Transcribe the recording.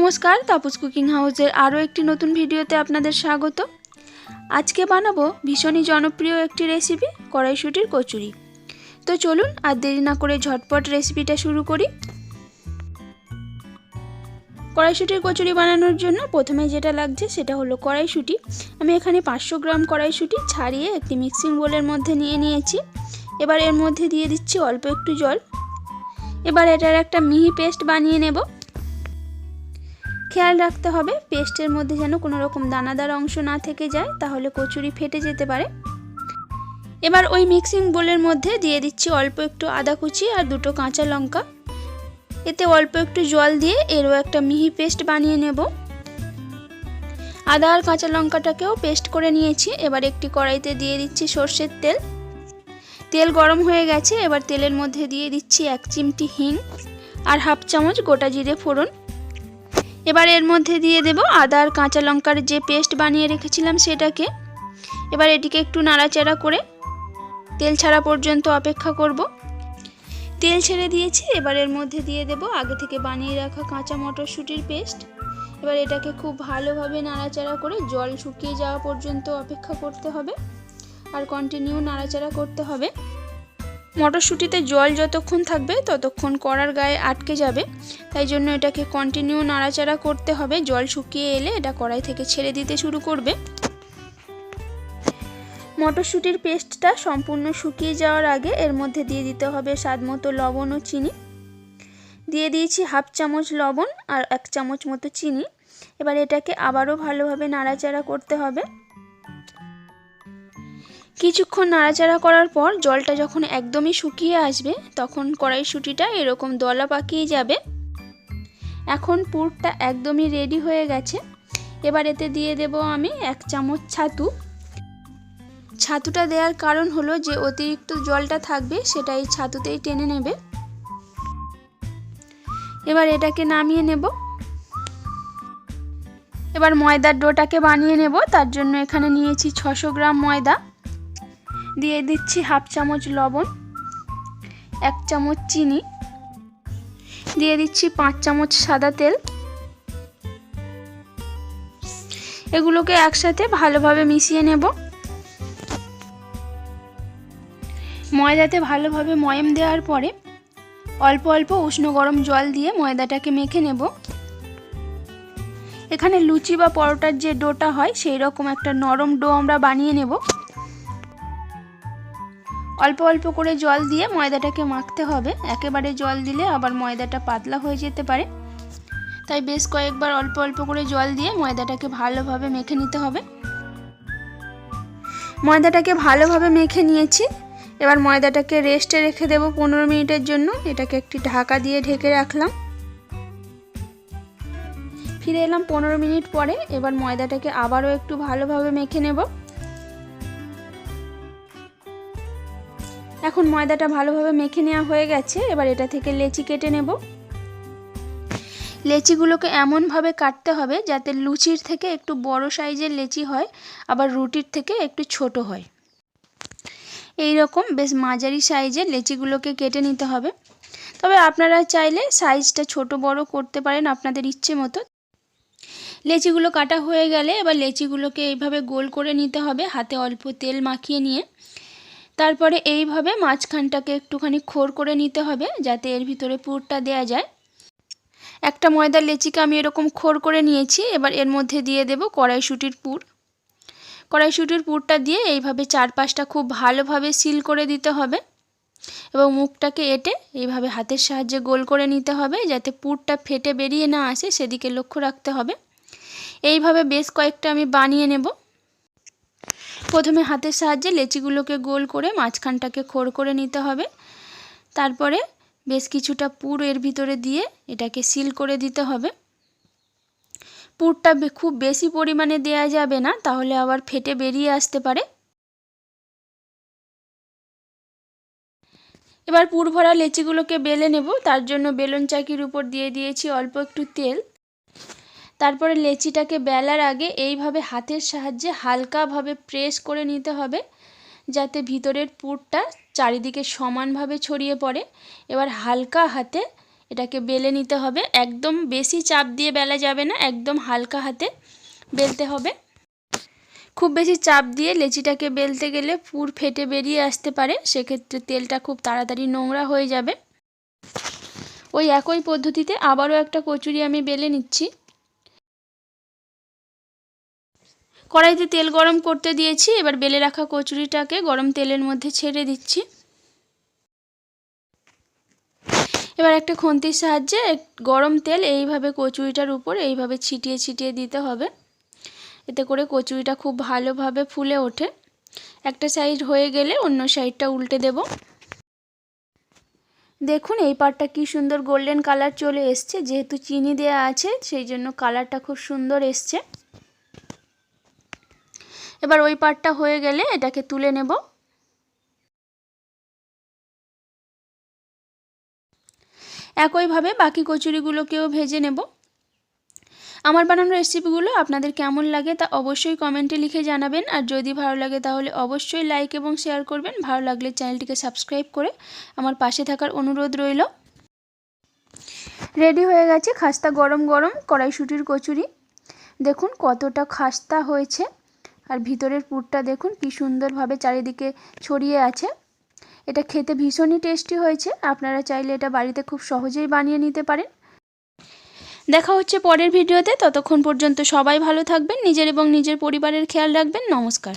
নমস্কার, তাপস কুকিং হাউসের আরও একটি নতুন ভিডিওতে আপনাদের স্বাগত। আজকে বানাবো ভীষণই জনপ্রিয় একটি রেসিপি, কড়াইশুঁটির কচুরি। তো চলুন আর দেরি না করে ঝটপট রেসিপিটা শুরু করি। কড়াইশুঁটির কচুরি বানানোর জন্য প্রথমে যেটা লাগছে সেটা হলো কড়াইশুঁটি। আমি এখানে 500 গ্রাম কড়াইশুঁটি ছাড়িয়ে একটি মিক্সিং বোলের মধ্যে নিয়ে নিয়েছি। এবার এর মধ্যে দিয়ে দিচ্ছি অল্প একটু জল। এবার এটার একটা মিহি পেস্ট বানিয়ে নেব। খেয়াল রাখতে হবে পেস্টের মধ্যে যেন কোনো রকম দানাদার অংশ না থেকে যায়, তাহলে কচুরি ফেটে যেতে পারে। এবার ওই মিক্সিং বোলের মধ্যে দিয়ে দিচ্ছি অল্প একটু আদা কুচি আর দুটো কাঁচা লঙ্কা। এতে অল্প একটু জল দিয়ে এরও একটা মিহি পেস্ট বানিয়ে নেব। আদা আর কাঁচা লঙ্কাটাকেও পেস্ট করে নিয়েছি। এবার একটি কড়াইতে দিয়ে দিচ্ছি সর্ষের তেল। তেল গরম হয়ে গেছে। এবার তেলের মধ্যে দিয়ে দিচ্ছি 1 চিমটি হিং আর হাফ চামচ গোটা জিরে ফোড়ন। এবার এর মধ্যে দিয়ে দেব আদা আর কাঁচা লঙ্কার যে পেস্ট বানিয়ে রেখেছিলাম সেটাকে। এবার এটিকে একটু নাড়াচাড়া করে তেল ছাড়া পর্যন্ত অপেক্ষা করব। তেল ছেড়ে দিয়েছি। এবার এর মধ্যে দিয়ে দেব আগে থেকে বানিয়ে রাখা কাঁচা মটরশুঁটির পেস্ট। এবার এটাকে খুব ভালোভাবে নাড়াচাড়া করে জল শুকিয়ে যাওয়া পর্যন্ত অপেক্ষা করতে হবে আর কন্টিনিউ নাড়াচাড়া করতে হবে। মটরশুঁটিতে জল যতক্ষণ থাকবে ততক্ষণ কড়ার গায়ে আটকে যাবে, তাই জন্য এটাকে কন্টিনিউ নাড়াচাড়া করতে হবে। জল শুকিয়ে এলে এটা কড়াই থেকে ছেড়ে দিতে শুরু করবে। মটরশুঁটির পেস্টটা সম্পূর্ণ শুকিয়ে যাওয়ার আগে এর মধ্যে দিয়ে দিতে হবে স্বাদমতো লবণ ও চিনি। দিয়ে দিয়েছি হাফ চামচ লবণ আর 1 চামচ মতো চিনি। এবার এটাকে আবারও ভালোভাবে নাড়াচাড়া করতে হবে। কিছুক্ষণ নাড়াচাড়া করার পর জলটা যখন একদমই শুকিয়ে আসবে তখন কড়াইশুঁটিটা এরকম দলা পাকিয়ে যাবে। এখন পুরটা একদমই রেডি হয়ে গেছে। এবার এতে দিয়ে দেব আমি 1 চামচ ছাতু। ছাতুটা দেওয়ার কারণ হলো যে অতিরিক্ত জলটা থাকবে সেটা এই ছাতুতেই টেনে নেবে। এবার এটাকে নামিয়ে নেব। এবার ময়দার ডোটাকে বানিয়ে নেব। তার জন্য এখানে নিয়েছি 600 গ্রাম ময়দা। দিয়ে দিচ্ছি হাফ চামচ লবণ, 1 চামচ চিনি, দিয়ে দিচ্ছি 5 চামচ সাদা তেল। এগুলোকে একসাথে ভালোভাবে মিশিয়ে নেব। ময়দাতে ভালোভাবে ময়াম দেওয়ার পরে অল্প অল্প উষ্ণ গরম জল দিয়ে ময়দাটাকে মেখে নেব। এখানে লুচি বা পরোটার যে ডোটা হয় সেই রকম একটা নরম ডো আমরা বানিয়ে নেব। অল্প অল্প করে জল দিয়ে ময়দাটাকে মাখতে হবে। একেবারে জল দিলে আবার ময়দাটা পাতলা হয়ে যেতে পারে, তাই বেশ কয়েকবার অল্প অল্প করে জল দিয়ে ময়দাটাকে ভালোভাবে মেখে নিতে হবে। ময়দাটাকে ভালোভাবে মেখে নিয়েছি। এবার ময়দাটাকে রেস্টে রেখে দেব 15 মিনিটের জন্য। এটাকে একটি ঢাকা দিয়ে ঢেকে রাখলাম। ফিরে এলাম 15 মিনিট পরে। এবার ময়দাটাকে আবারও একটু ভালোভাবে মেখে নেব। এখন ময়দাটা ভালোভাবে মেখে নেওয়া হয়ে গেছে। এবার এটা থেকে লেচি কেটে নেব। লেচিগুলোকে এমনভাবে কাটতে হবে যাতে লুচির থেকে একটু বড় সাইজের লেচি হয়, আবার রুটির থেকে একটু ছোট হয়। এই রকম বেশ মাঝারি সাইজের লেচিগুলোকে কেটে নিতে হবে। তবে আপনারা চাইলে সাইজটা ছোট বড় করতে পারেন আপনাদের ইচ্ছে মতো। লেচিগুলো কাটা হয়ে গেলে এবার লেচিগুলোকে এইভাবে গোল করে নিতে হবে, হাতে অল্প তেল মাখিয়ে নিয়ে। তারপরে এইভাবে মাঝখানটাকে একটুখানি খোড় করে নিতে হবে যাতে এর ভিতরে পুরটা দেয়া যায়। একটা ময়দার লেচিকে আমি এরকম খোড় করে নিয়েছি। এবার এর মধ্যে দিয়ে দেব কড়াইশুঁটির পুর। কড়াইশুঁটির পুরটা দিয়ে এইভাবে চারপাশটা খুব ভালোভাবে সিল করে দিতে হবে এবং মুখটাকে এঁটে এইভাবে হাতের সাহায্যে গোল করে নিতে হবে যাতে পুরটা ফেটে বেরিয়ে না আসে, সেদিকে লক্ষ্য রাখতে হবে। এইভাবে বেশ কয়েকটা আমি বানিয়ে নেব। প্রথমে হাতের সাহায্যে লেচিগুলোকে গোল করে মাঝখানটাকে খোড় করে নিতে হবে। তারপরে বেশ কিছুটা পুর এর ভিতরে দিয়ে এটাকে সিল করে দিতে হবে। পুরটা খুব বেশি পরিমাণে দেয়া যাবে না, তাহলে আবার ফেটে বেরিয়ে আসতে পারে। এবার পুর ভরা লেচিগুলোকে বেলে নেব। তার জন্য বেলন চাকির উপর দিয়ে দিয়েছি অল্প একটু তেল। তারপরে লেচিটাকে বেলার আগে এইভাবে হাতের সাহায্যে হালকাভাবে প্রেস করে নিতে হবে যাতে ভিতরের পুরটা চারিদিকে সমানভাবে ছড়িয়ে পড়ে। এবার হালকা হাতে এটাকে বেলে নিতে হবে। একদম বেশি চাপ দিয়ে বেলা যাবে না, একদম হালকা হাতে বেলতে হবে। খুব বেশি চাপ দিয়ে লেচিটাকে বেলতে গেলে পুর ফেটে বেরিয়ে আসতে পারে, সেক্ষেত্রে তেলটা খুব তাড়াতাড়ি নোংরা হয়ে যাবে। ওই একই পদ্ধতিতে আবারও একটা কচুরি আমি বেলে নিচ্ছি। কড়াইতে তেল গরম করতে দিয়েছি, এবার বেলে রাখা কচুরিটাকে গরম তেলের মধ্যে ছেড়ে দিচ্ছি। এবার একটা খুন্তির সাহায্যে গরম তেল এইভাবে কচুরিটার উপর এইভাবে ছিটিয়ে ছিটিয়ে দিতে হবে, এতে করে কচুরিটা খুব ভালোভাবে ফুলে ওঠে। একটা সাইড হয়ে গেলে অন্য সাইডটা উল্টে দেব। দেখুন এই পাটটা কি সুন্দর গোল্ডেন কালার চলে এসছে, যেহেতু চিনি দেওয়া আছে সেই জন্য কালারটা খুব সুন্দর এসছে। এবার ওই পাটটা হয়ে গেলে এটাকে তুলে নেব। একইভাবে বাকি কচুরিগুলোকেও ভেজে নেব। আমার বানানো রেসিপিগুলো আপনাদের কেমন লাগে তা অবশ্যই কমেন্টে লিখে জানাবেন, আর যদি ভালো লাগে তাহলে অবশ্যই লাইক এবং শেয়ার করবেন। ভালো লাগলে চ্যানেলটিকে সাবস্ক্রাইব করে আমার পাশে থাকার অনুরোধ রইল। রেডি হয়ে গেছে খাস্তা গরম গরম কড়াইশুঁটির কচুরি। দেখুন কতটা খাস্তা হয়েছে, আর ভিতরের পুরটা দেখুন কি সুন্দরভাবে চারিদিকে ছড়িয়ে আছে। এটা খেতে ভীষণই টেস্টি হয়েছে, আপনারা চাইলে এটা বাড়িতে খুব সহজেই বানিয়ে নিতে পারেন। দেখা হচ্ছে পরের ভিডিওতে, ততক্ষণ পর্যন্ত সবাই ভালো থাকবেন, নিজের এবং নিজের পরিবারের খেয়াল রাখবেন। নমস্কার।